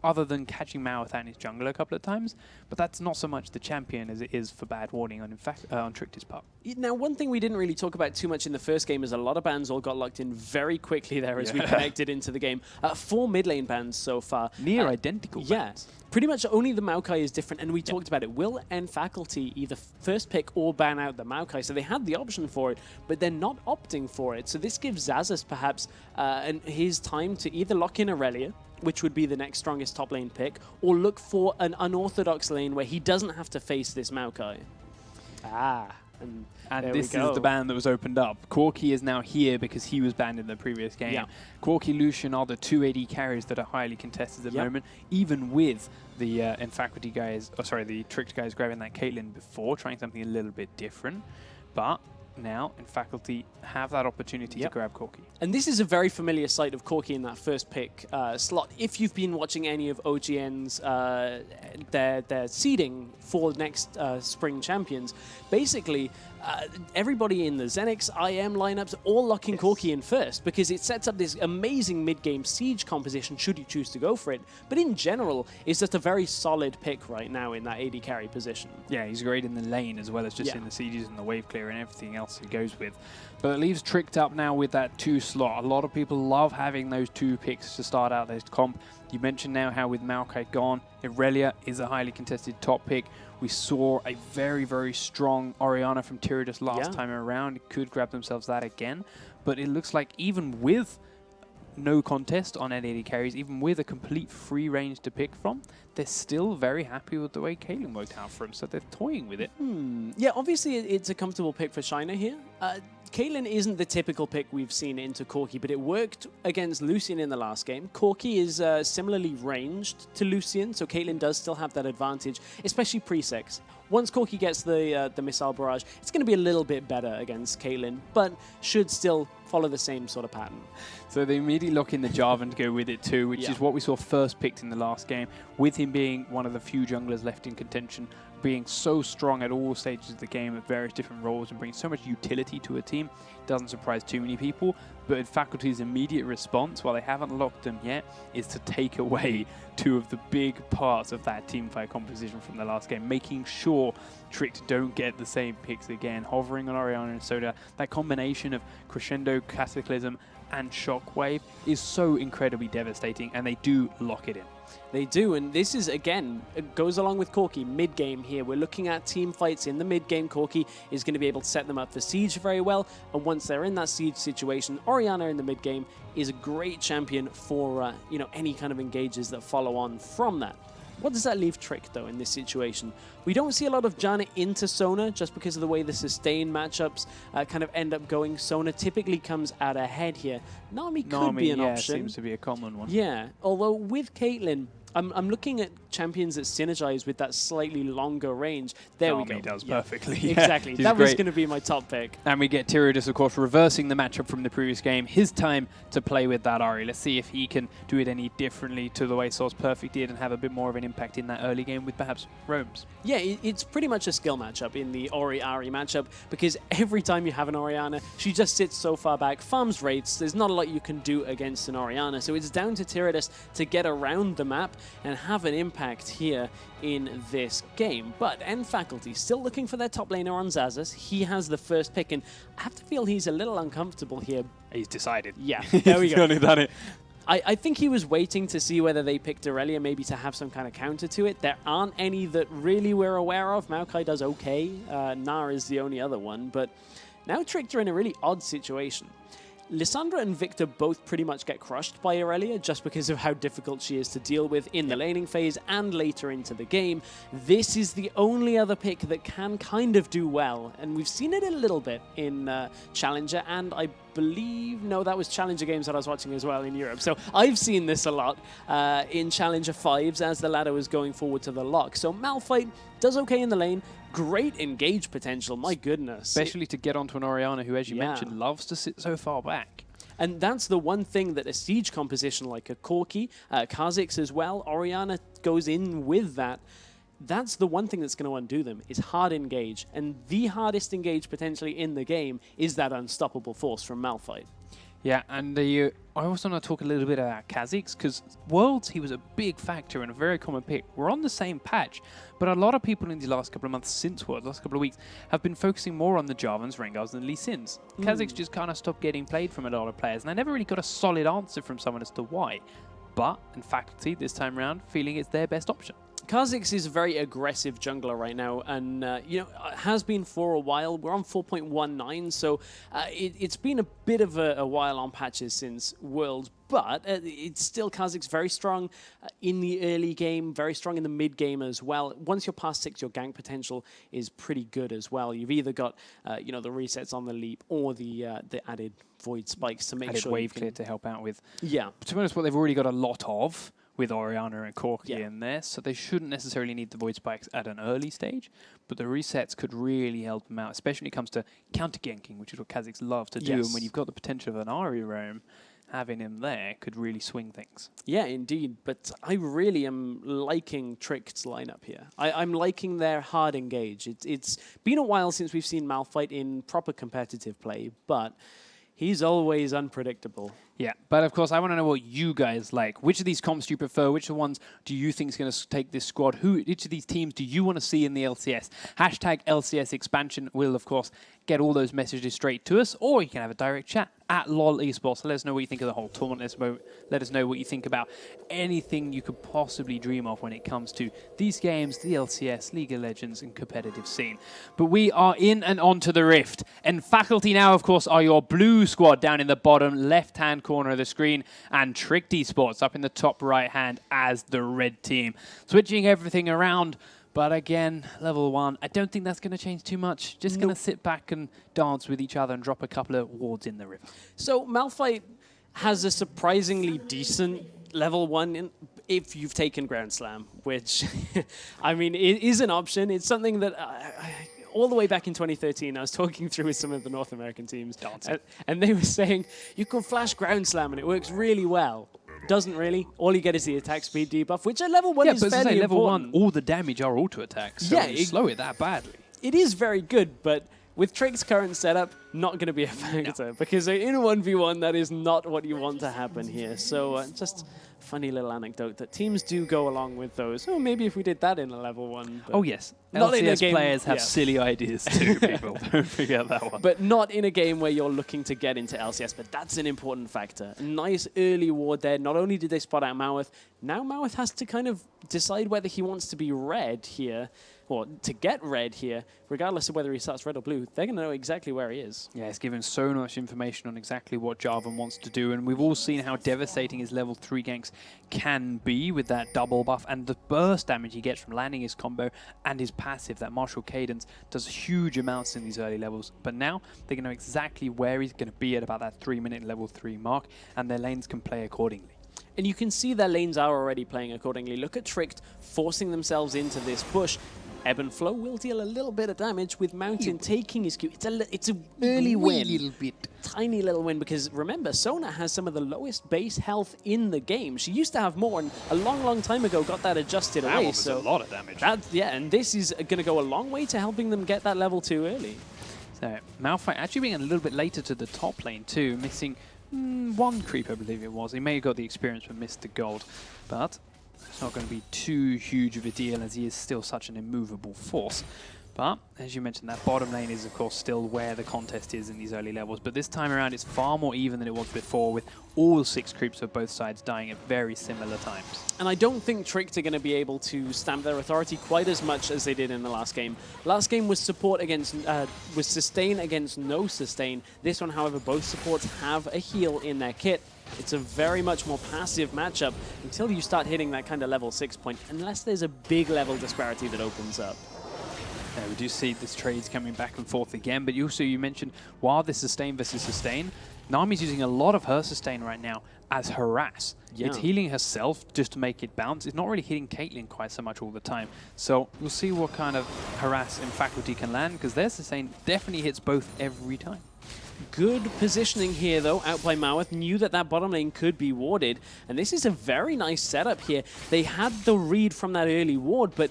other than catching Mao without his jungle a couple of times, but that's not so much the champion as it is for bad warding on on Tricter's part. Now, one thing we didn't really talk about too much in the first game is a lot of bans all got locked in very quickly there as we connected into the game. 4 mid lane bans so far. Near identical bans. Yeah. Pretty much only the Maokai is different, and we talked about it. Will and faculty either first pick or ban out the Maokai? So they had the option for it, but they're not opting for it. So this gives Xaxus perhaps his time to either lock in Aurelia, which would be the next strongest top lane pick, or look for an unorthodox lane where he doesn't have to face this Maokai. And this is the ban that was opened up. Corki is now here because he was banned in the previous game. Yeah. Corki, Lucian are the 2 AD carries that are highly contested at the moment, even with the faculty guys, the Tricked guys grabbing that Caitlyn before, trying something a little bit different. But now, in faculty, have that opportunity to grab Corki. And this is a very familiar sight of Corki in that first pick slot. If you've been watching any of OGN's their seeding for next spring champions, basically everybody in the Xenix, IM lineups, all locking Corki in first because it sets up this amazing mid-game siege composition should you choose to go for it. But in general, it's just a very solid pick right now in that AD carry position. Yeah, he's great in the lane as well as just in the sieges and the wave clear and everything else he goes with. But it leaves Tricked up now with that 2 slot. A lot of people love having those 2 picks to start out this comp. You mentioned now how with Maokai gone, Aurelia is a highly contested top pick. We saw a very, very strong Orianna from Tyranids last time around. Could grab themselves that again. But it looks like even with no contest on AD carries, even with a complete free range to pick from, they're still very happy with the way Caitlyn worked out for him, so they're toying with it. Yeah, obviously it's a comfortable pick for Shiner here. Caitlyn isn't the typical pick we've seen into Corki, but it worked against Lucian in the last game. Corki is similarly ranged to Lucian, so Caitlyn does still have that advantage, especially pre-sex. Once Corki gets the missile barrage, it's going to be a little bit better against Caitlyn, but should still follow the same sort of pattern. So they immediately lock in the Jarvan to go with it too, which is what we saw first picked in the last game, with him being one of the few junglers left in contention, being so strong at all stages of the game at various different roles and bringing so much utility to a team. Doesn't surprise too many people, but Faculty's immediate response, while they haven't locked them yet, is to take away 2 of the big parts of that teamfight composition from the last game, making sure Tricked don't get the same picks again, hovering on Orianna and Soda. That combination of Crescendo, Cataclysm, and Shockwave is so incredibly devastating, and they do lock it in. They do, and this is, again, it goes along with Corki, mid-game here. We're looking at team fights in the mid-game. Corki is going to be able to set them up for siege very well, and once they're in that siege situation, Orianna in the mid-game is a great champion for any kind of engages that follow on from that. What does that leave Trick, though, in this situation? We don't see a lot of Janna into Sona just because of the way the sustain matchups kind of end up going. Sona typically comes out ahead here. Nami could be an option. Seems to be a common one. Yeah, although with Caitlyn, I'm looking at champions that synergize with that slightly longer range. There we go. Nami does perfectly. Exactly. That was going to be my top pick. And we get Tyranids, of course, reversing the matchup from the previous game. His time to play with that Ahri. Let's see if he can do it any differently to the way Source Perfect did and have a bit more of an impact in that early game with perhaps roams. Yeah, it's pretty much a skill matchup in the Ori-Ahri matchup because every time you have an Orianna, she just sits so far back, farms rates. There's not a lot you can do against an Orianna. So it's down to Tyranids to get around the map and have an impact here in this game. But Faculty still looking for their top laner on Xaxus. He has the first pick, and I have to feel he's a little uncomfortable here. He's decided. Yeah, there we go. He's done it. I think he was waiting to see whether they picked Aurelia, maybe to have some kind of counter to it. There aren't any that really we're aware of. Maokai does okay. Nar is the only other one, but now Tricked are in a really odd situation. Lissandra and Victor both pretty much get crushed by Aurelia just because of how difficult she is to deal with in the laning phase and later into the game. This is the only other pick that can kind of do well, and we've seen it a little bit in Challenger, and I believe, no, that was Challenger games that I was watching as well in Europe. So I've seen this a lot in Challenger 5s as the ladder was going forward to the lock. So Malphite does okay in the lane. Great engage potential, my goodness. Especially to get onto an Orianna who, as you mentioned, loves to sit so far back. And that's the one thing that a siege composition like a Corki, Kha'Zix as well, Orianna goes in with that. That's the one thing that's going to undo them, is hard engage. And the hardest engage potentially in the game is that unstoppable force from Malphite. Yeah, and I also want to talk a little bit about Kha'Zix, because Worlds, he was a big factor and a very common pick. We're on the same patch, but a lot of people in the last couple of months since Worlds, last couple of weeks, have been focusing more on the Jarvans, Rengars, and Lee Sins. Kha'Zix just kind of stopped getting played from a lot of players, and I never really got a solid answer from someone as to why. But, in faculty, this time around, feeling it's their best option. Kha'Zix is a very aggressive jungler right now, and has been for a while. We're on 4.19, so it's been a bit of a while on patches since Worlds, but it's still Kha'Zix very strong in the early game, very strong in the mid game as well. Once you're past 6, your gank potential is pretty good as well. You've either got the resets on the leap or the added void spikes to make sure wave clear to help out with. Yeah, to be honest, what they've already got a lot of with Orianna and Corki in there, so they shouldn't necessarily need the void spikes at an early stage, but the resets could really help them out, especially when it comes to counter-ganking, which is what Kha'Zix love to do, and when you've got the potential of an Ari roam, having him there could really swing things. Yeah, indeed, but I really am liking Tricked's lineup here. I'm liking their hard engage. It's been a while since we've seen Malphite in proper competitive play, but he's always unpredictable. Yeah, but of course, I want to know what you guys like. Which of these comps do you prefer? Which ones do you think is going to take this squad? Each of these teams do you want to see in the LCS? Hashtag LCS Expansion will, of course, get all those messages straight to us, or you can have a direct chat at LOL eSports. Let us know what you think of the whole tournament. Let us know what you think about anything you could possibly dream of when it comes to these games, the LCS, League of Legends, and competitive scene. But we are in and onto the Rift. And faculty now, of course, are your blue squad down in the bottom left-hand corner of the screen, and Tricked eSports up in the top right-hand as the red team. Switching everything around. But again, level 1, I don't think that's going to change too much. Just going to sit back and dance with each other and drop a couple of wards in the river. So Malphite has a surprisingly decent level 1 if you've taken Ground Slam, which, I mean, it is an option. It's something that all the way back in 2013, I was talking through with some of the North American teams, and they were saying, you can flash Ground Slam and it works really well. Doesn't really. All you get is the attack speed debuff, which at level 1 is fairly level important. 1, all the damage are auto attacks, so slow it that badly. It is very good, but with Tricked's current setup, not going to be a factor, because in a 1v1, that is not what you want to happen here. So just funny little anecdote that teams do go along with those. Oh, maybe if we did that in a level 1. Oh, yes. Not LCS in a game, players have silly ideas too, people. Don't forget that one. But not in a game where you're looking to get into LCS, but that's an important factor. A nice early ward there. Not only did they spot out Maweth, now Maweth has to kind of decide whether he wants to be red here, or to get red here, regardless of whether he starts red or blue. They're going to know exactly where he is. Yeah, it's given so much information on exactly what Jarvan wants to do, and we've all seen how devastating his level 3 ganks can be with that double buff, and the burst damage he gets from landing his combo and his passive, that martial cadence, does huge amounts in these early levels. But now they're going to know exactly where he's going to be at about that 3-minute level 3 mark, and their lanes can play accordingly. And you can see their lanes are already playing accordingly. Look at Tricked forcing themselves into this push. Ebb and Flow will deal a little bit of damage with Mountain taking his Q. It's an early win. Little bit. Tiny little win, because remember, Sona has some of the lowest base health in the game. She used to have more, and a long, long time ago got that adjusted away. That was a lot of damage. And this is going to go a long way to helping them get that level 2 early. So Malphite actually being a little bit later to the top lane too, missing 1 creep, I believe it was. He may have got the experience but missed the gold, but it's not going to be too huge of a deal as he is still such an immovable force. But, as you mentioned, that bottom lane is, of course, still where the contest is in these early levels. But this time around, it's far more even than it was before, with all 6 creeps of both sides dying at very similar times. And I don't think Tricked are going to be able to stamp their authority quite as much as they did in the last game. Last game was support against, was sustain against no sustain. This one, however, both supports have a heal in their kit. It's a very much more passive matchup until you start hitting that kind of level 6 point, unless there's a big level disparity that opens up. Yeah, we do see this trades coming back and forth again, but you mentioned, while this sustain versus sustain, Nami's using a lot of her sustain right now as harass. Yeah. It's healing herself just to make it bounce. It's not really hitting Caitlyn quite so much all the time. So we'll see what kind of harass and faculty can land, because their sustain definitely hits both every time. Good positioning here, though, out by Maweth. Knew that that bottom lane could be warded. And this is a very nice setup here. They had the read from that early ward, but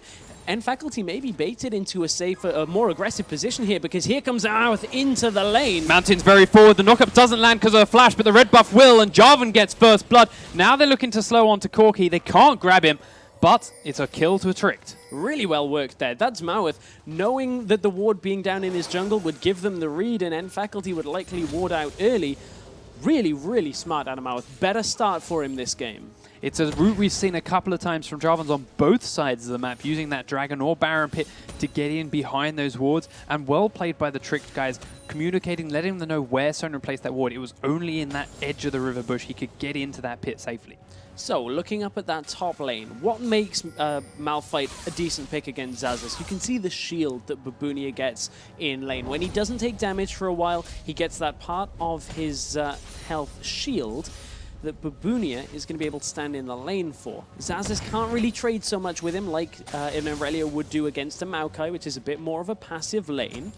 Faculty maybe baited into a safer, a more aggressive position here, because here comes Maweth into the lane. Mountain's very forward. The knockup doesn't land because of a flash, but the red buff will, and Jarvan gets first blood. Now they're looking to slow on to Corki. They can't grab him, but it's a kill to a Tricked. Really well worked there. That's Maweth, knowing that the ward being down in his jungle would give them the read, and Faculty would likely ward out early. Really, really smart out of Maweth. Better start for him this game. It's a route we've seen a couple of times from Jarvans on both sides of the map, using that Dragon or Baron Pit to get in behind those wards, and well played by the Tricked guys, communicating, letting them know where Sonnen placed that ward. It was only in that edge of the river bush he could get into that pit safely. So, looking up at that top lane, what makes Malphite a decent pick against Xaxus? You can see the shield that Babunia gets in lane. When he doesn't take damage for a while, he gets that part of his health shield that Babunia is going to be able to stand in the lane for. Xaxus can't really trade so much with him like an Irelia would do against a Maokai, which is a bit more of a passive lane.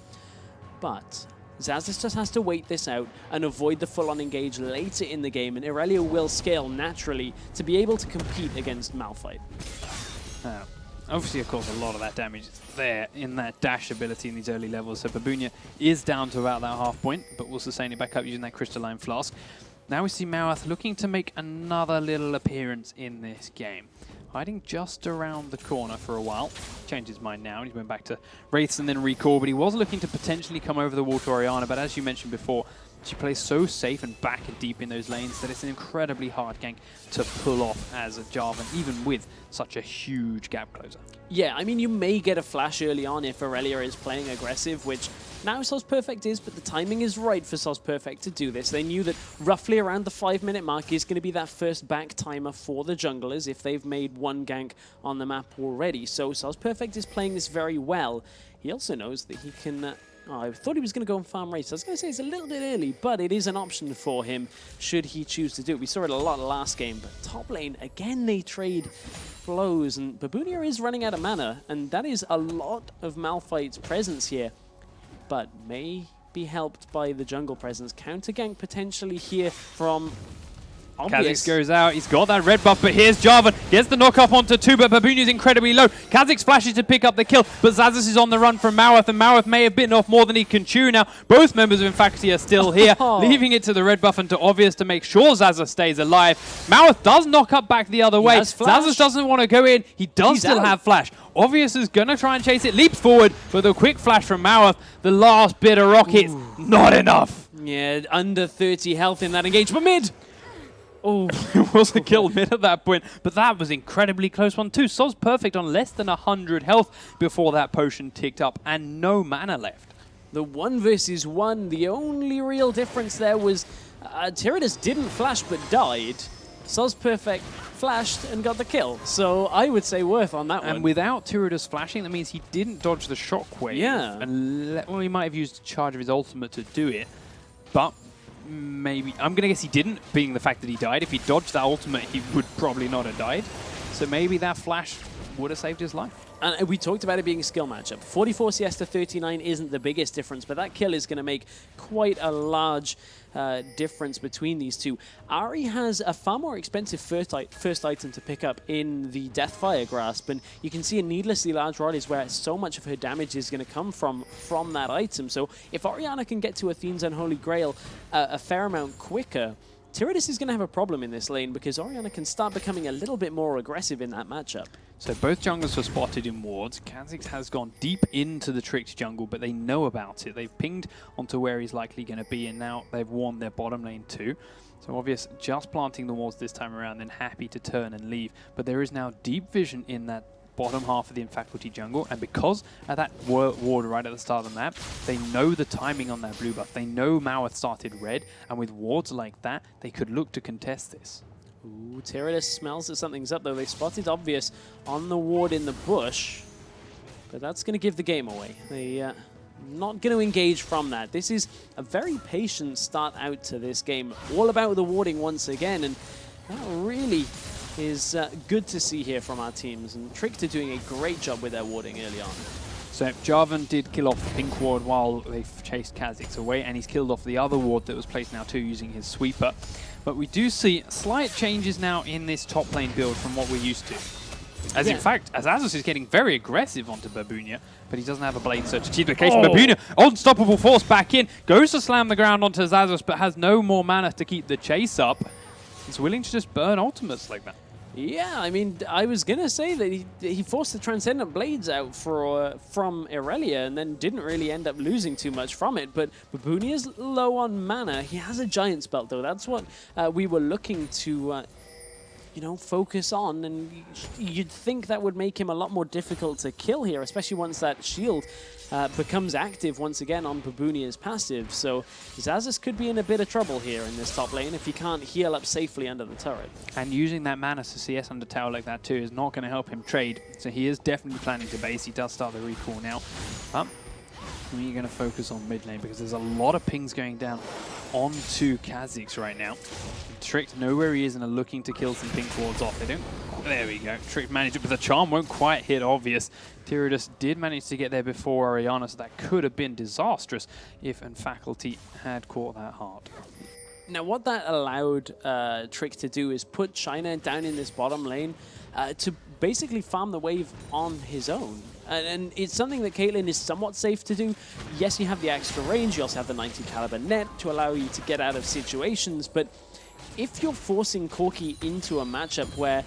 But Xaxus just has to wait this out and avoid the full-on engage later in the game, and Irelia will scale naturally to be able to compete against Malphite. Obviously, of course, a lot of that damage is there in that dash ability in these early levels, so Babunia is down to about that half point, but will sustain it back up using that Crystalline Flask. Now we see Maweth looking to make another little appearance in this game. Hiding just around the corner for a while. Changed his mind now, and he went back to Wraiths and then recall, but he was looking to potentially come over the wall to Orianna, but as you mentioned before, she plays so safe and back and deep in those lanes that it's an incredibly hard gank to pull off as a Jarvan, even with such a huge gap closer. Yeah, I mean, you may get a flash early on if Irelia is playing aggressive, which now SozPerfect is, but the timing is right for SozPerfect to do this. They knew that roughly around the 5-minute mark is going to be that first back timer for the junglers if they've made one gank on the map already. So SozPerfect is playing this very well. He also knows that he can... I thought he was going to go and farm race. I was going to say it's a little bit early, but it is an option for him should he choose to do it. We saw it a lot last game, but top lane, again, they trade flows, and Babunia is running out of mana, and that is a lot of Malphite's presence here, but may be helped by the jungle presence. Counter gank potentially here from... Kha'Zix goes out, he's got that red buff, but here's Jarvan, gets the knock up onto 2, but Babunia's incredibly low. Kha'Zix flashes to pick up the kill, but Xaxus is on the run from Maweth, and Maweth may have bitten off more than he can chew now. Both members of Faculty are still here, leaving it to the red buff and to Obvious to make sure Xaxus stays alive. Maweth does knock up back the other way. Xaxus doesn't want to go in, he does still have flash. Obvious is going to try and chase it, leaps forward, but the quick flash from Maweth, the last bit of rockets, not enough. Yeah, under 30 health in that engagement mid. Oh, it was a kill mid at that point, but that was incredibly close one too. SozPerfect on less than 100 health before that potion ticked up, and no mana left. The 1 versus 1, the only real difference there was Tyrannus didn't flash but died. SozPerfect flashed and got the kill, so I would say worth on that one. And without Tyrannus flashing, that means he didn't dodge the shockwave. Yeah. And well, he might have used a charge of his ultimate to do it, but maybe, I'm going to guess he didn't, being the fact that he died. If he dodged that ultimate, he would probably not have died. So maybe that flash would have saved his life. And we talked about it being a skill matchup. 44 CS to 39 isn't the biggest difference, but that kill is going to make quite a large difference between these two. Ahri has a far more expensive first item to pick up in the Deathfire Grasp, and you can see a needlessly large rod is where so much of her damage is going to come from that item. So if Orianna can get to Athene's Unholy Grail a fair amount quicker, Tyrannus is going to have a problem in this lane because Orianna can start becoming a little bit more aggressive in that matchup. So both junglers were spotted in wards. Kha'Zix has gone deep into the Tricked jungle, but they know about it. They've pinged onto where he's likely going to be, and now they've warmed their bottom lane too. So Obvious just planting the wards this time around, then happy to turn and leave. But there is now deep vision in that bottom half of the Faculty jungle, and because of that ward right at the start of the map, they know the timing on that blue buff. They know Maweth started red, and with wards like that, they could look to contest this. Ooh, Tyrannus smells that something's up, though. They spotted Obvious on the ward in the bush, but that's going to give the game away. They not going to engage from that. This is a very patient start out to this game, all about the warding once again, and that really is good to see here from our teams, and Tricked are doing a great job with their warding early on. So Jarvan did kill off the pink ward while they chased Kha'Zix away, and he's killed off the other ward that was placed now too using his sweeper. But we do see slight changes now in this top lane build from what we're used to. As in fact, Azazus is getting very aggressive onto Babunia, but he doesn't have a blade search to keep the case. Babunia, unstoppable force back in, goes to slam the ground onto Azazus, but has no more mana to keep the chase up. He's willing to just burn ultimates like that. Yeah, I mean, I was going to say that he forced the Transcendent Blades out from Irelia and then didn't really end up losing too much from it. But Babunia's low on mana. He has a Giant's Belt, though. That's what we were looking to, you know, focus on. And you'd think that would make him a lot more difficult to kill here, especially once that shield becomes active once again on Babunia's passive. So Xayah could be in a bit of trouble here in this top lane if he can't heal up safely under the turret. And using that mana to CS under tower like that too is not going to help him trade. So he is definitely planning to base. He does start the recall now. We're going to focus on mid lane because there's a lot of pings going down onto Kha'Zix right now. Tricked know where he is and are looking to kill some pink wards off. They don't. There we go. Trick managed it, but the charm won't quite hit obvious. Tyrannus did manage to get there before Orianna, so that could have been disastrous if Faculty had caught that hard. Now, what that allowed Trick to do is put China down in this bottom lane to basically farm the wave on his own. And it's something that Caitlyn is somewhat safe to do. Yes, you have the extra range. You also have the 90 caliber net to allow you to get out of situations. But if you're forcing Corki into a matchup where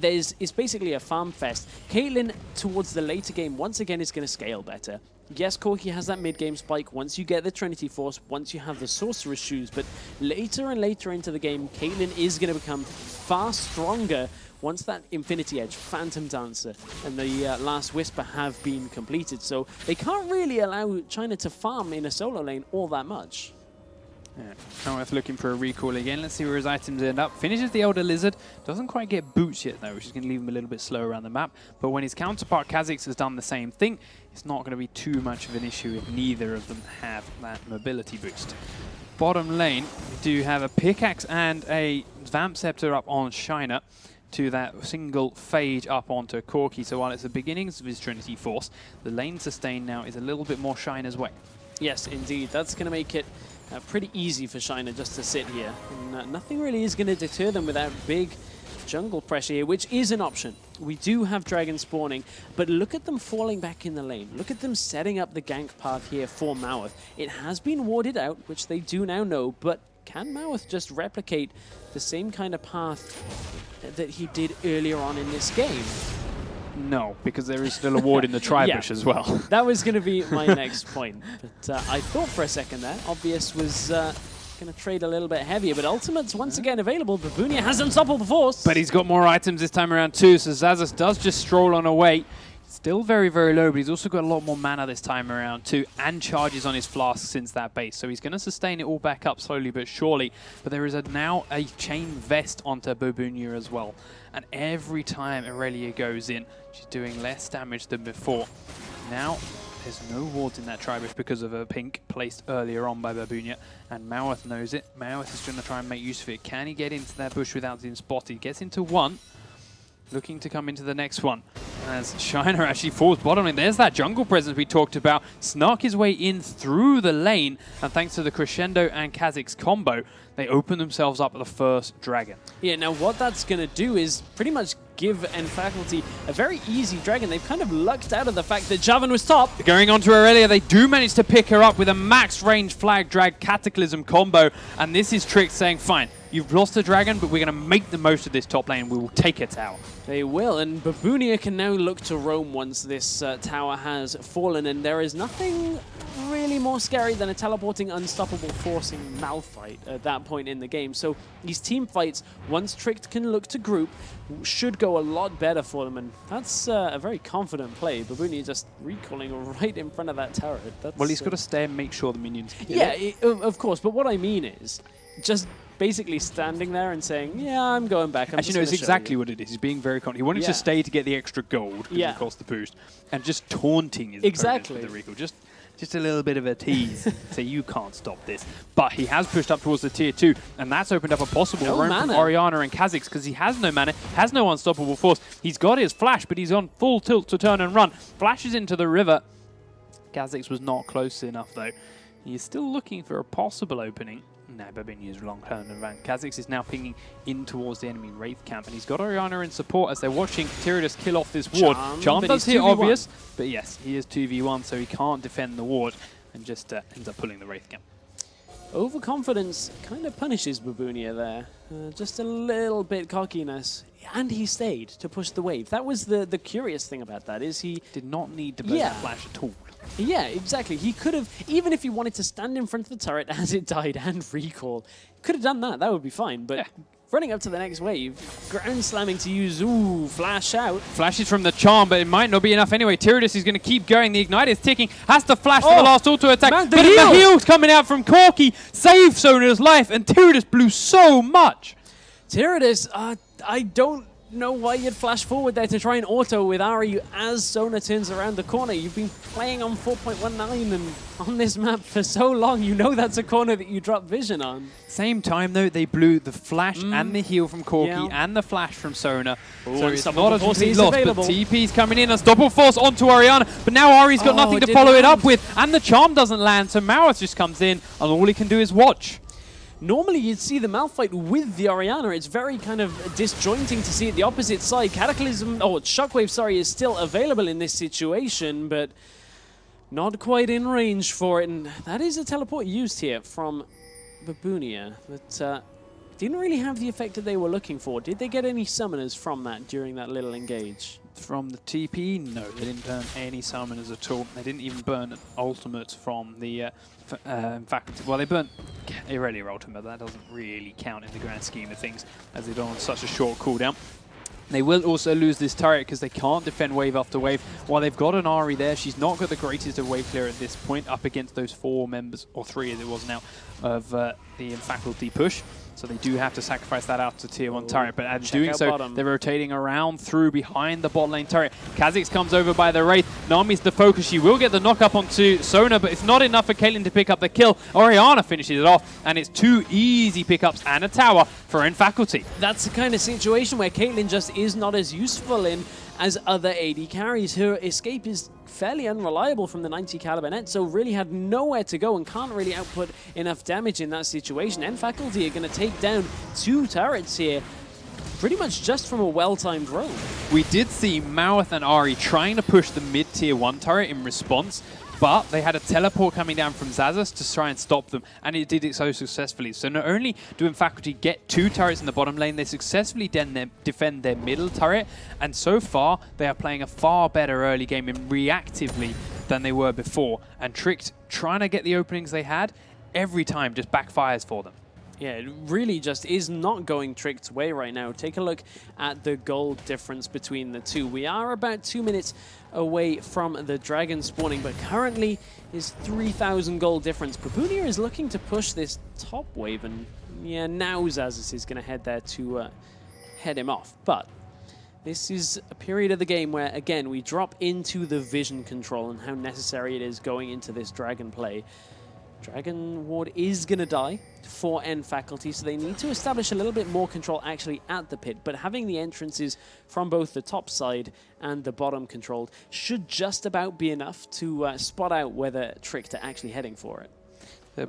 it's basically a farm fest, Caitlyn towards the later game once again is going to scale better. Yes, Corki has that mid-game spike once you get the Trinity Force, once you have the Sorcerer's Shoes, but later and later into the game, Caitlyn is going to become far stronger once that Infinity Edge, Phantom Dancer, and the Last Whisper have been completed. So they can't really allow China to farm in a solo lane all that much. Yeah. Conworth looking for a recall again. Let's see where his items end up. Finishes the Elder Lizard. Doesn't quite get boots yet, though, which is going to leave him a little bit slow around the map. But when his counterpart Kha'Zix has done the same thing, it's not going to be too much of an issue if neither of them have that mobility boost. Bottom lane, we do have a pickaxe and a Vamp Scepter up on Shiner to that single Phage up onto Corki. So while it's the beginnings of his Trinity Force, the lane sustain now is a little bit more Shiner's way. Yes, indeed. That's going to make it pretty easy for Shiner just to sit here. And, nothing really is going to deter them without big jungle pressure here, which is an option. We do have Dragon spawning, but look at them falling back in the lane. Look at them setting up the gank path here for Maweth. It has been warded out, which they do now know, but can Maweth just replicate the same kind of path that he did earlier on in this game? No, because there is still a ward in the tri-bush as well. That was going to be my next point. But I thought for a second there, Obvious was going to trade a little bit heavier. But Ultimate's once again available. Babunia has Unstoppable Force. But he's got more items this time around too, so Xayah does just stroll on away. Still very, very low, but he's also got a lot more mana this time around too, and charges on his flask since that base. So he's going to sustain it all back up slowly but surely. But there is now a chain vest onto Babunia as well. And every time Irelia goes in, she's doing less damage than before. Now, there's no wards in that tri-bush because of a pink placed earlier on by Babunia, and Maweth knows it. Maweth is going to try and make use of it. Can he get into that bush without being spotted? He gets into one, looking to come into the next one. As Shiner actually falls bottom lane. There's that jungle presence we talked about. Snuck his way in through the lane, and thanks to the Crescendo and Kha'Zix combo, they open themselves up the first dragon. Yeah, now what that's going to do is pretty much give Faculty a very easy dragon. They've kind of lucked out of the fact that Jarvan was top. Going on to Irelia, they do manage to pick her up with a max range flag drag Cataclysm combo, and this is Trick saying, fine, you've lost a dragon, but we're going to make the most of this top lane. We will take it out. They will, and Babunia can now look to roam once this tower has fallen, and there is nothing really more scary than a teleporting Unstoppable Forcing Malphite at that point in the game. So these team fights, once Tricked can look to group, should go a lot better for them, and that's a very confident play. Babunia just recalling right in front of that turret. Well, he's got to stay and make sure the minions kill it. Of course, but what I mean is just basically standing there and saying, yeah, I'm going back. Actually, no, it's exactly what it is. He's being very confident. He wanted to stay to get the extra gold, because of course the boost, and just taunting is exactly the recall. Just Just a little bit of a tease. So you can't stop this. But he has pushed up towards the tier 2, and that's opened up a possible roam from Orianna and Kha'Zix because he has no mana, has no unstoppable force. He's got his flash, but he's on full tilt to turn and run. Flashes into the river. Kha'Zix was not close enough, though. He's still looking for a possible opening. No, Babunia's long turned around. Kha'Zix is now pinging in towards the enemy Wraith camp, and he's got Orianna in support as they're watching Tyrannus kill off this ward. Charm does hit obvious, but yes, he is 2v1, so he can't defend the ward, and just ends up pulling the Wraith camp. Overconfidence kind of punishes Babunia there. Just a little bit cockiness. And he stayed to push the wave. That was the curious thing about that, is he did not need to burn the flash at all. Yeah, exactly. He could have, even if he wanted to stand in front of the turret as it died and recall, could have done that. That would be fine. But running up to the next wave, ground slamming to use, flash out. Flashes from the charm, but it might not be enough anyway. Tyrannus is going to keep going. The ignite is ticking. Has to flash for the last auto attack. But the heal's coming out from Corki. Save Sona's life, and Tyrannus blew so much. Tyrannus, I don't know why you'd flash forward there to try and auto with Ari as Sona turns around the corner. You've been playing on 4.19 and on this map for so long, you know that's a corner that you drop vision on. Same time though, they blew the flash and the heal from Corki and the flash from Sona. So it's not a complete loss, but TP's coming in. Unstoppable force onto Orianna, but now Ari's got nothing to follow it up with, and the charm doesn't land, so Maweth just comes in, and all he can do is watch. Normally you'd see the Malphite with the Orianna. It's very kind of disjointing to see it the opposite side. Cataclysm, Shockwave, sorry, is still available in this situation, but not quite in range for it. And that is a teleport used here from Babunia, but didn't really have the effect that they were looking for. Did they get any summoners from that during that little engage? From the TP, no, they didn't burn any summoners at all. They didn't even burn ultimates from the faculty. Well, they burnt Irelia ultimate, but that doesn't really count in the grand scheme of things, as they're on such a short cooldown. They will also lose this turret because they can't defend wave after wave. While they've got an Ari there, she's not got the greatest of wave clear at this point up against those 4 members, or 3 as it was now, of the faculty push. So they do have to sacrifice that out to tier 1 turret, but as doing so, they're rotating around through behind the bot lane turret. Kha'Zix comes over by the Wraith. Nami's the focus. She will get the knock up onto Sona, but it's not enough for Caitlyn to pick up the kill. Orianna finishes it off, and it's 2 easy pickups and a tower for Faculty. That's the kind of situation where Caitlyn just is not as useful in as other AD carries. Her escape is fairly unreliable from the 90 caliber net, so really had nowhere to go and can't really output enough damage in that situation. Faculty are going to take down 2 turrets here, pretty much just from a well-timed roam. We did see Maweth and Ari trying to push the mid-tier 1 turret in response, but they had a teleport coming down from Xaxus to try and stop them, and it did it so successfully. So not only do Faculty get 2 turrets in the bottom lane, they successfully defend their middle turret, and so far they are playing a far better early game and reactively than they were before. And Tricked, trying to get the openings they had, every time just backfires for them. Yeah, it really just is not going Tricked's way right now. Take a look at the gold difference between the two. We are about 2 minutes away from the dragon spawning, but currently is 3,000 gold difference. Babunia is looking to push this top wave, and yeah, now Xaxus is going to head there to head him off. But this is a period of the game where, again, we drop into the vision control and how necessary it is going into this dragon play. Dragon Ward is going to die for Faculty, so they need to establish a little bit more control actually at the pit, but having the entrances from both the top side and the bottom controlled should just about be enough to spot out whether Tricked are actually heading for it.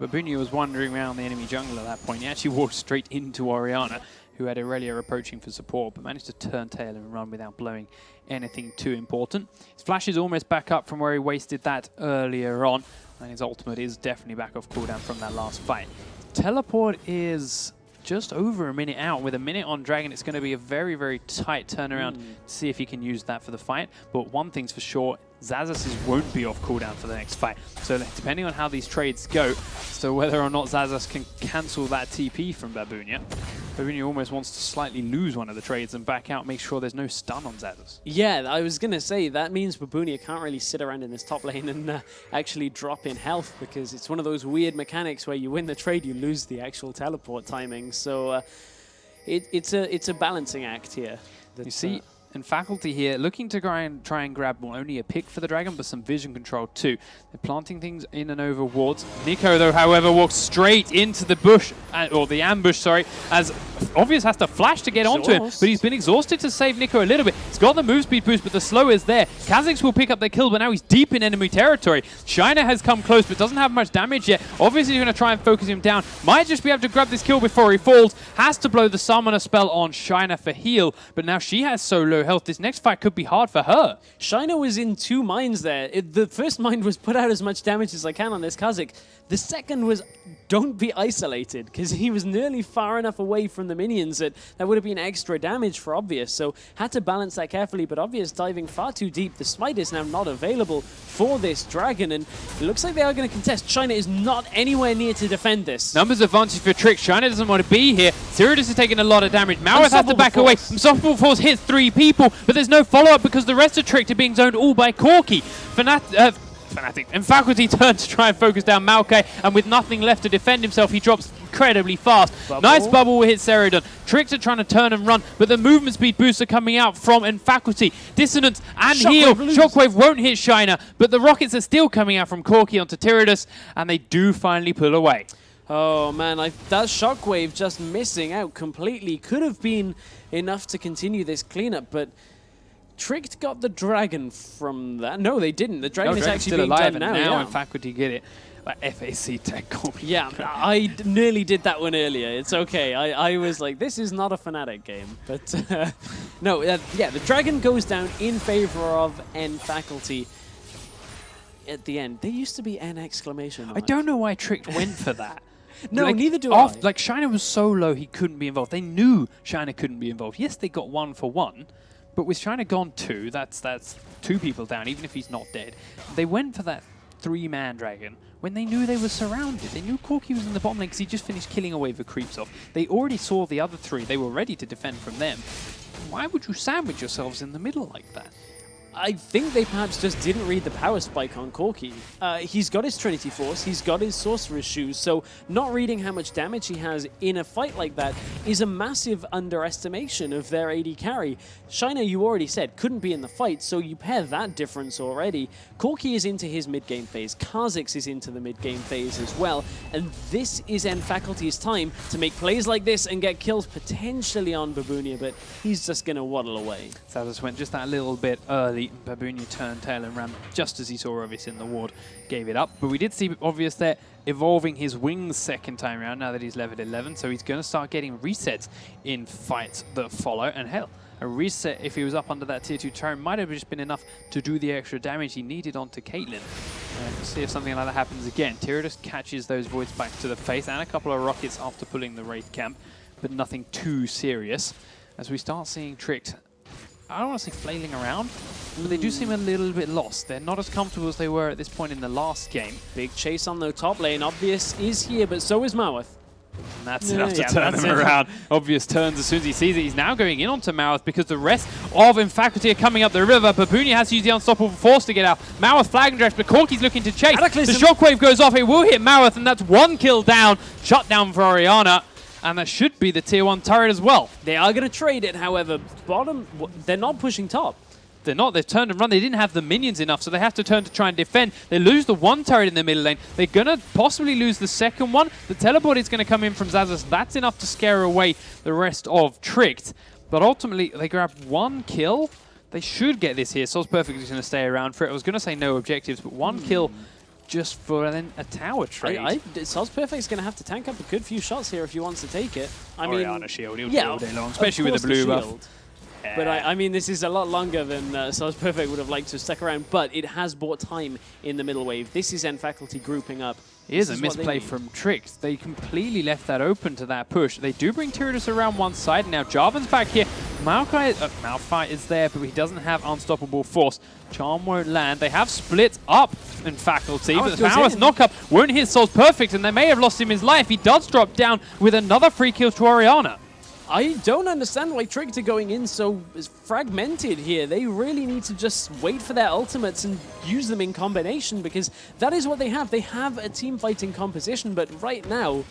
Babunia was wandering around the enemy jungle at that point. He actually walked straight into Orianna, who had Irelia approaching for support, but managed to turn tail and run without blowing anything too important. His flash is almost back up from where he wasted that earlier on, and his ultimate is definitely back off cooldown from that last fight. Teleport is just over a minute out. With a minute on Dragon, it's going to be a very, very tight turnaround to see if he can use that for the fight. But one thing's for sure, Xaxus won't be off cooldown for the next fight. So depending on how these trades go, so whether or not Xaxus can cancel that TP from Babunia, Babunia almost wants to slightly lose one of the trades and back out, make sure there's no stun on Xaxus. Yeah, I was going to say, that means Babunia can't really sit around in this top lane and actually drop in health, because it's one of those weird mechanics where you win the trade, you lose the actual teleport timing. So it's a balancing act here. You see, And Faculty here looking to try and grab not only a pick for the Dragon, but some vision control too. They're planting things in and over wards. Nico, though, however, walks straight into the bush, or the ambush, sorry, as Obvious has to flash to get onto him, but he's been exhausted to save Nico a little bit. He's got the move speed boost, but the slow is there. Kha'Zix will pick up the kill, but now he's deep in enemy territory. Shiner has come close, but doesn't have much damage yet. Obviously, he's going to try and focus him down. Might just be able to grab this kill before he falls. Has to blow the summoner spell on Shiner for heal, but now she has so low health. This next fight could be hard for her. Shiner was in two minds there. The first mind was put out as much damage as I can on this Kha'Zix. The second was don't be isolated, because he was nearly far enough away from the minions that would have been extra damage for Obvious. So had to balance that carefully, but Obvious diving far too deep. The smite is now not available for this Dragon, and it looks like they are going to contest. Shiner is not anywhere near to defend this. Numbers advantage for Trick. Shiner doesn't want to be here. Cyrodius is taking a lot of damage. Maweth has to back away. Unstoppable Force hits 3 people, but there's no follow-up because the rest of Trick are being zoned all by Corki. Fnatic and Faculty turn to try and focus down Maokai, and with nothing left to defend himself, he drops incredibly fast. Nice bubble will hit Seridon. Tricks are trying to turn and run, but the movement speed boosts are coming out from Faculty. Dissonance and heal. Shockwave won't hit Shiner, but the rockets are still coming out from Corki onto Tyrannus, and they do finally pull away. Oh man, that Shockwave just missing out completely. Could have been enough to continue this cleanup, but Tricked got the Dragon from that. No, they didn't. The Dragon is actually being alive done now. Now, in Faculty get it. Like FAC tech copy. Yeah, I nearly did that one earlier. It's okay. I was like, this is not a Fnatic game. But no, yeah, the Dragon goes down in favor of N Faculty at the end. There used to be N exclamation mark. I don't know why Tricked went for that. No, like, neither do I. Like, Shiner was so low he couldn't be involved. They knew Shiner couldn't be involved. Yes, they got 1-for-1. But with Shiner gone 2, that's 2 people down, even if he's not dead. They went for that 3-man Dragon when they knew they were surrounded. They knew Corki was in the bottom lane because he just finished killing away the creeps off. They already saw the other 3. They were ready to defend from them. Why would you sandwich yourselves in the middle like that? I think they perhaps just didn't read the power spike on Corki. He's got his Trinity Force, he's got his Sorcerer's Shoes, so not reading how much damage he has in a fight like that is a massive underestimation of their AD carry. Shiner, you already said, couldn't be in the fight, so you pair that difference already. Corki is into his mid-game phase, Kha'Zix is into the mid-game phase as well, and this is N Faculty's time to make plays like this and get kills potentially on Babunia, but he's just going to waddle away. So just went just that little bit early. Babunia turned tail and ran just as he saw Obvious in the ward, gave it up. But we did see Obvious there evolving his wings second time around now that he's leveled 11, so he's going to start getting resets in fights that follow. And hell, a reset if he was up under that tier 2 turret might have just been enough to do the extra damage he needed onto Caitlyn. See if something like that happens again. Tyrannus catches those voids back to the face and a couple of rockets after pulling the Wraith camp, but nothing too serious. As we start seeing Tricked, I don't want to say flailing around, but they do seem a little bit lost. They're not as comfortable as they were at this point in the last game. Big chase on the top lane. Obvious is here, but so is Maweth. And that's enough to turn them around. Obvious turns as soon as he sees it. He's now going in onto Maweth because the rest of Faculty are coming up the river. Babunia has to use the Unstoppable Force to get out. Maweth flag and dress, but Corki's looking to chase. The Shockwave goes off. It will hit Maweth, and that's 1 kill down. Shut down for Orianna. And that should be the tier 1 turret as well. They are going to trade it, however. Bottom, they're not pushing top. They're not. They've turned and run. They didn't have the minions enough, so they have to turn to try and defend. They lose the 1 turret in the middle lane. They're going to possibly lose the second one. The teleport is going to come in from Xaxus. That's enough to scare away the rest of Tricked. But ultimately, they grab 1 kill. They should get this here. Sol's Perfect is going to stay around for it. I was going to say no objectives, but 1 kill just for then a tower trade. Sol's Perfect's going to have to tank up a good few shots here if he wants to take it. I mean, Orianna shield, he'll do all day long, especially with the blue buff. But I mean, this is a lot longer than Sol's Perfect would have liked to stick around, but it has bought time in the middle wave. This is N Faculty grouping up. Here's a misplay from Tricks. They completely left that open to that push. They do bring Tyrannus around one side. Now Jarvan's back here. Malphite is there, but he doesn't have Unstoppable Force. Charm won't land. They have split up in Faculty, but the Maweth's knockup won't hit Sol's Perfect, and they may have lost him his life. He does drop down with another free kill to Orianna. I don't understand why Tricked are going in so fragmented here. They really need to just wait for their ultimates and use them in combination, because that is what they have. They have a team fighting composition, but right now,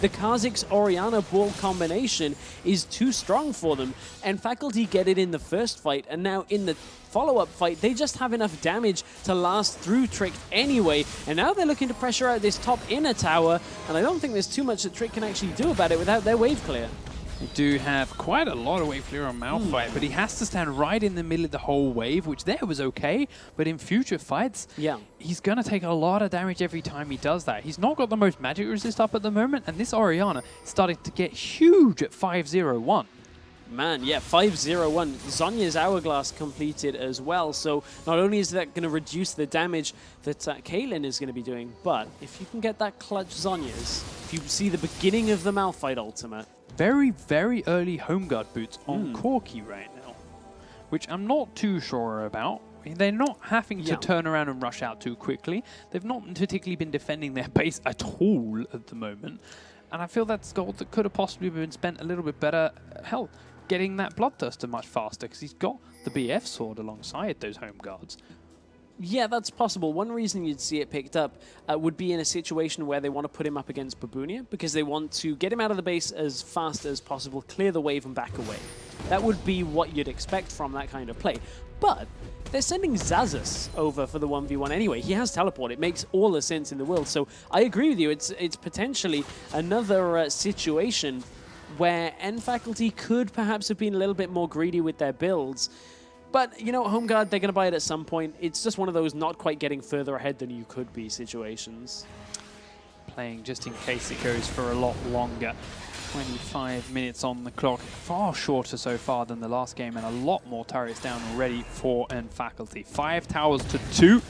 the Kha'Zix Orianna ball combination is too strong for them, and Faculty get it in the first fight, and now in the follow-up fight, they just have enough damage to last through Tricked anyway, and now they're looking to pressure out this top inner tower, and I don't think there's too much that Trick can actually do about it without their wave clear. They do have quite a lot of wave clear on Malphite, but he has to stand right in the middle of the whole wave, which there was okay, but in future fights, he's going to take a lot of damage every time he does that. He's not got the most magic resist up at the moment, and this Orianna started to get huge at 5-0-1. Man, yeah, 5-0-1. Zhonya's Hourglass completed as well, so not only is that going to reduce the damage that Caitlyn is going to be doing, but if you can get that clutch Zhonya's, if you see the beginning of the Malphite ultimate. Very, very early home guard boots on Corki right now, which I'm not too sure about. They're not having to turn around and rush out too quickly. They've not particularly been defending their base at all at the moment. And I feel that's gold that could have possibly been spent a little bit better. Hell, getting that Bloodthirster much faster, because he's got the BF sword alongside those home guards. Yeah, that's possible. One reason you'd see it picked up would be in a situation where they want to put him up against Babunia, because they want to get him out of the base as fast as possible, clear the wave and back away. That would be what you'd expect from that kind of play. But they're sending Xaxus over for the 1v1 anyway. He has teleport. It makes all the sense in the world. So I agree with you. It's potentially another situation where N-Faculty could perhaps have been a little bit more greedy with their builds. But, you know, Home Guard, they're going to buy it at some point. It's just one of those not quite getting further ahead than you could be situations. Playing just in case it goes for a lot longer. 25 minutes on the clock. Far shorter so far than the last game, and a lot more turrets down already for N-Faculty. 5 towers to 2,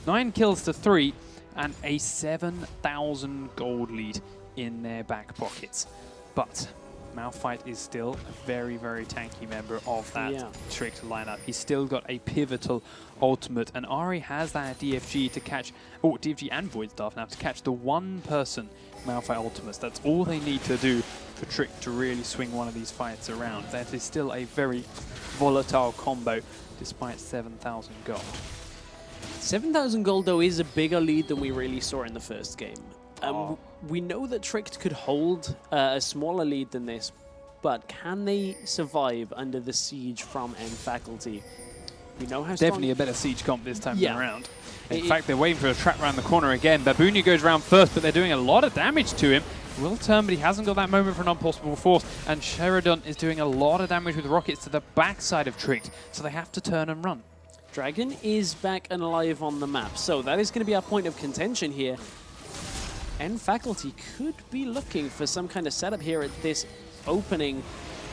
9 kills to 3, and a 7,000 gold lead in their back pockets. But Malphite is still a very, very tanky member of that Tricked lineup. He's still got a pivotal ultimate, and Ari has that DFG to catch, DFG and Void Staff now, to catch the one person Malphite ultimates. That's all they need to do for Trick to really swing one of these fights around. That is still a very volatile combo, despite 7,000 gold. 7,000 gold, though, is a bigger lead than we really saw in the first game. We know that Tricked could hold a smaller lead than this, but can they survive under the siege from N-Faculty? We know how definitely a better siege comp this time around. In fact, they're waiting for a trap around the corner again. Babunia goes around first, but they're doing a lot of damage to him. Will turn, but he hasn't got that moment for an unpossible force. And Sheridan is doing a lot of damage with rockets to the backside of Tricked, so they have to turn and run. Dragon is back and alive on the map, so that is going to be our point of contention here. N-Faculty could be looking for some kind of setup here at this opening.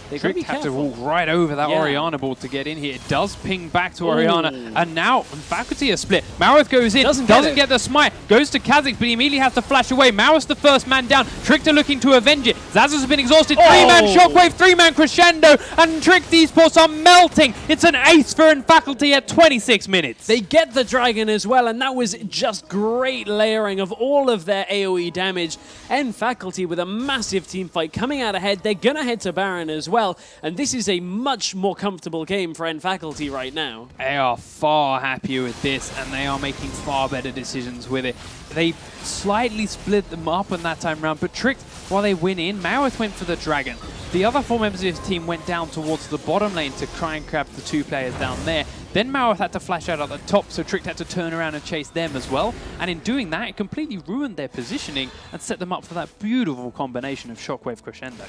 They've got to be careful. Have to walk right over that Orianna ball to get in here. It does ping back to Orianna, and now Faculty are split. Marith goes in, doesn't get the smite, goes to Kha'Zix, but he immediately has to flash away. Marith the first man down. Tricked are looking to avenge it. Xaxus has been exhausted. 3-man shockwave, 3-man crescendo, and Tricked eSports are melting. It's an ace for N-Faculty at 26 minutes. They get the Dragon as well, and that was just great layering of all of their AoE damage. N-Faculty with a massive team fight coming out ahead. They're going to head to Baron as well. And this is a much more comfortable game for N-Faculty right now. They are far happier with this, and they are making far better decisions with it. They slightly split them up in that time round, but Tricked, while they win in, Marith went for the Dragon. The other 4 members of his team went down towards the bottom lane to try and grab the 2 players down there. Then Marith had to flash out at the top, so Tricked had to turn around and chase them as well. And in doing that, it completely ruined their positioning and set them up for that beautiful combination of Shockwave Crescendo.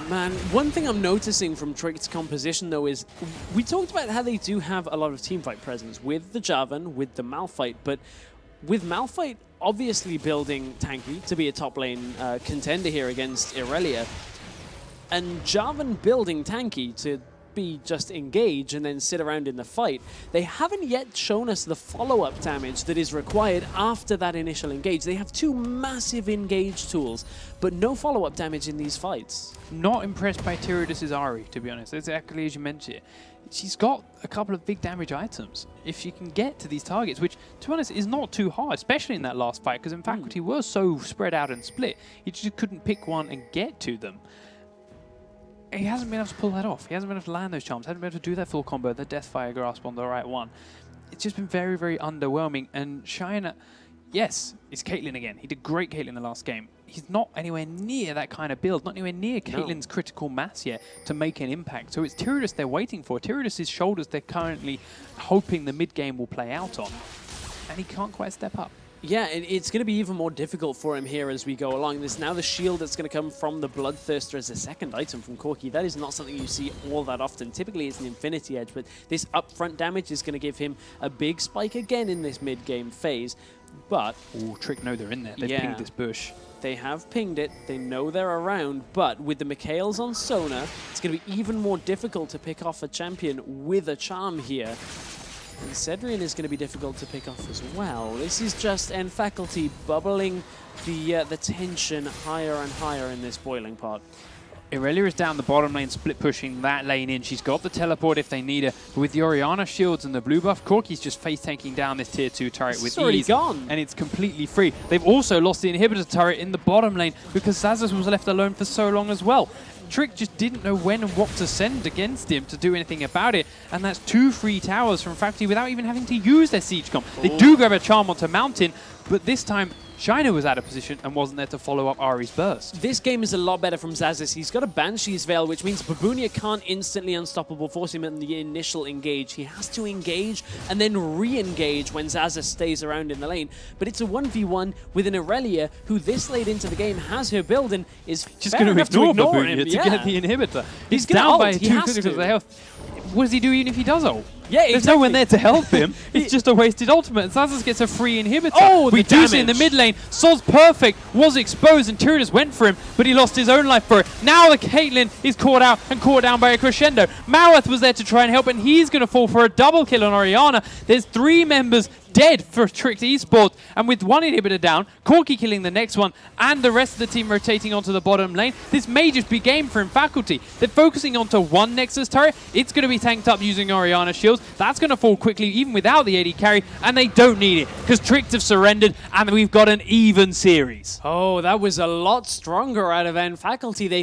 Man, one thing I'm noticing from Tricked's composition, though, is we talked about how they do have a lot of teamfight presence with the Jarvan, with the Malphite, but with Malphite obviously building tanky to be a top lane contender here against Irelia, and Jarvan building tanky to be just engage and then sit around in the fight, they haven't yet shown us the follow-up damage that is required after that initial engage. They have 2 massive engage tools, but no follow-up damage in these fights. Not impressed by Tyrudis' Ari, to be honest. Exactly as you mentioned it. She's got a couple of big damage items. If she can get to these targets, which, to be honest, is not too hard, especially in that last fight, because N-Faculty were so spread out and split, you just couldn't pick one and get to them. He hasn't been able to pull that off. He hasn't been able to land those charms. Hasn't been able to do that full combo, the Deathfire Grasp on the right one. It's just been very, very underwhelming. And Shiner, yes, it's Caitlyn again. He did great Caitlyn the last game. He's not anywhere near that kind of build, not anywhere near Caitlyn's critical mass yet to make an impact. So it's Tyrudus they're waiting for. Tyrudus' shoulders they're currently hoping the mid game will play out on. And he can't quite step up. Yeah, it's going to be even more difficult for him here as we go along. There's now the shield that's going to come from the Bloodthirster as a second item from Corki. That is not something you see all that often. Typically, it's an Infinity Edge, but this upfront damage is going to give him a big spike again in this mid-game phase. But... Ooh, Trick know they're in there. They've pinged this bush. They have pinged it. They know they're around. But with the Mikhails on Sona, it's going to be even more difficult to pick off a champion with a charm here. And Cedrian is going to be difficult to pick off as well. This is just Faculty bubbling the tension higher and higher in this boiling pot. Irelia is down the bottom lane, split pushing that lane in. She's got the teleport if they need her. But with the Orianna shields and the blue buff, Corki's just face tanking down this tier 2 turret with ease. Gone. And it's completely free. They've also lost the inhibitor turret in the bottom lane because Zazas was left alone for so long as well. Trick just didn't know when and what to send against him to do anything about it. And that's 2 free towers from Faculty without even having to use their siege comp. They do grab a charm onto Mountain, but this time China was out of position and wasn't there to follow up Ari's burst. This game is a lot better from Zazas. He's got a Banshee's Veil, which means Babunia can't instantly unstoppable force him in the initial engage. He has to engage and then re-engage when Zazas stays around in the lane. But it's a 1v1 with an Irelia who this late into the game has her build and is just going to ignore Babunia to get the inhibitor. He's down by 2 critical of the health. What does he do even if he does ult? Yeah, There's no one there to help him. It's just a wasted ultimate. Zazas gets a free inhibitor. Oh, we do see in the mid lane. Sol's perfect, was exposed, and Tyrudus went for him, but he lost his own life for it. Now the Caitlyn is caught out and caught down by a crescendo. Maweth was there to try and help, and he's going to fall for a double kill on Orianna. There's 3 members dead for Tricked eSports, and with 1 inhibitor down, Corki killing the next one, and the rest of the team rotating onto the bottom lane, this may just be game for Faculty. They're focusing onto 1 Nexus turret. It's going to be tanked up using Orianna shields. That's going to fall quickly, even without the AD carry, and they don't need it, because Tricked have surrendered, and we've got an even series. Oh, that was a lot stronger out of Faculty. They